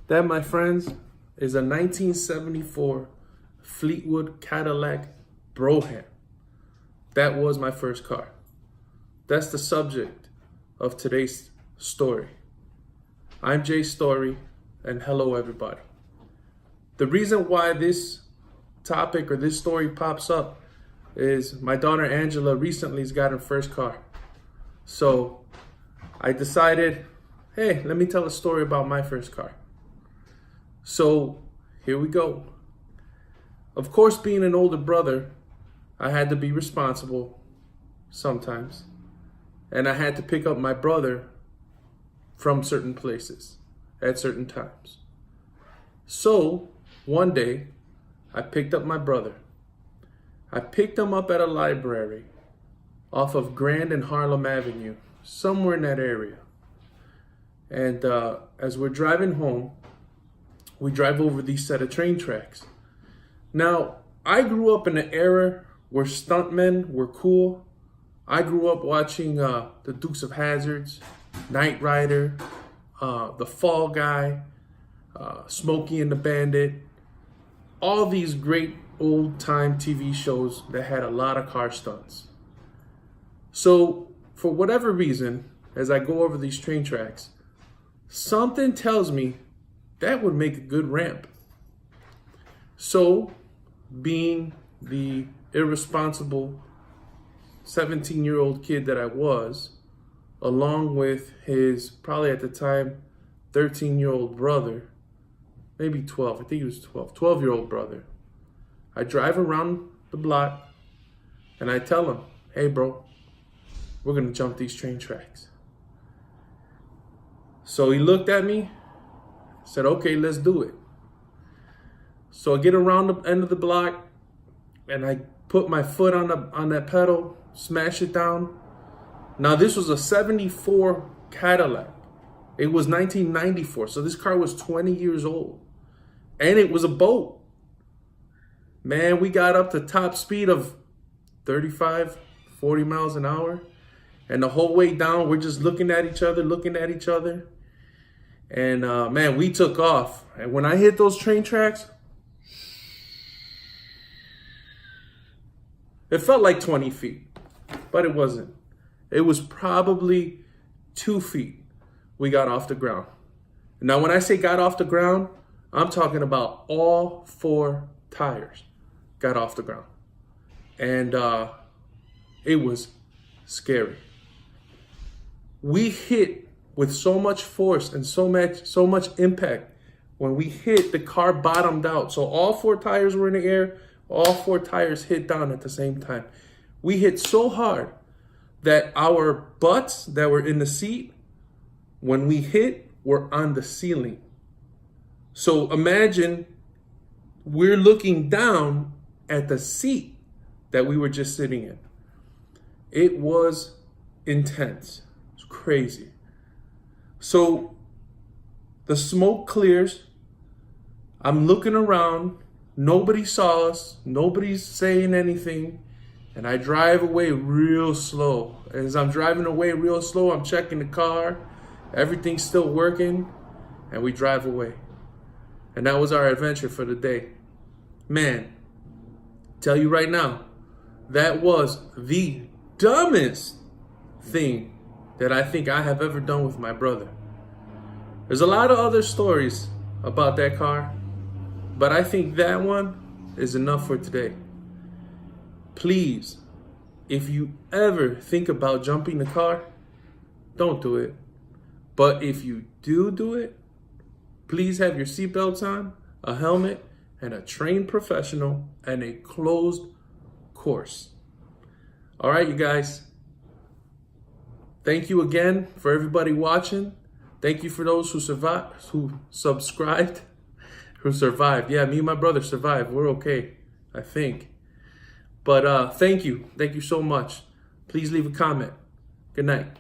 That, my friends, is a 1974 Fleetwood Cadillac Brougham. That was my first car. That's the subject of today's story. I'm Jay Story, and hello everybody. The reason why this topic or this story pops up is my daughter Angela recently has got her first car. So I decided, hey, let me tell a story about my first car. So here we go. Of course, being an older brother, I had to be responsible sometimes. And I had to pick up my brother from certain places at certain times. So one day, I picked up my brother. I picked him up at a library off of Grand and Harlem Avenue, somewhere in that area. And as we're driving home, we drive over these set of train tracks. Now, I grew up in an era where stuntmen were cool. I grew up watching the Dukes of Hazzards, Knight Rider, The Fall Guy, Smokey and the Bandit, all these great old-time TV shows that had a lot of car stunts. So, for whatever reason, as I go over these train tracks, something tells me that would make a good ramp. So, being the irresponsible 17-year-old kid that I was, along with his, probably at the time, 13-year-old brother, maybe 12, I think he was 12-year-old brother. I drive around the block and I tell him, hey bro, we're gonna jump these train tracks. So he looked at me, said, okay, let's do it. So I get around the end of the block and I put my foot on that pedal, smash it down. Now this was a 74 Cadillac. It was 1994, so this car was 20 years old. And it was a boat. Man, we got up to top speed of 35, 40 miles an hour. And the whole way down, we're just looking at each other. And man, we took off. And when I hit those train tracks, it felt like 20 feet, but it wasn't. It was probably 2 feet we got off the ground. Now, when I say got off the ground, I'm talking about all 4 tires got off the ground. And it was scary. We hit with so much force and so much impact. When we hit, the car bottomed out. So all 4 tires were in the air. All 4 tires hit down at the same time. We hit so hard that our butts that were in the seat, when we hit, were on the ceiling. So imagine we're looking down at the seat that we were just sitting in. It was intense. It was crazy. So the smoke clears. I'm looking around. Nobody saw us. Nobody's saying anything. And I drive away real slow. As I'm driving away real slow, I'm checking the car. Everything's still working. And we drive away. And that was our adventure for the day. Man, tell you right now, that was the dumbest thing that I think I have ever done with my brother. There's a lot of other stories about that car, but I think that one is enough for today. Please, if you ever think about jumping the car, don't do it. But if you do it, please have your seatbelts on, a helmet, and a trained professional, and a closed course. All right, you guys. Thank you again for everybody watching. Thank you for those who subscribed, who survived. Yeah, me and my brother survived. We're okay, I think. But thank you. Thank you so much. Please leave a comment. Good night.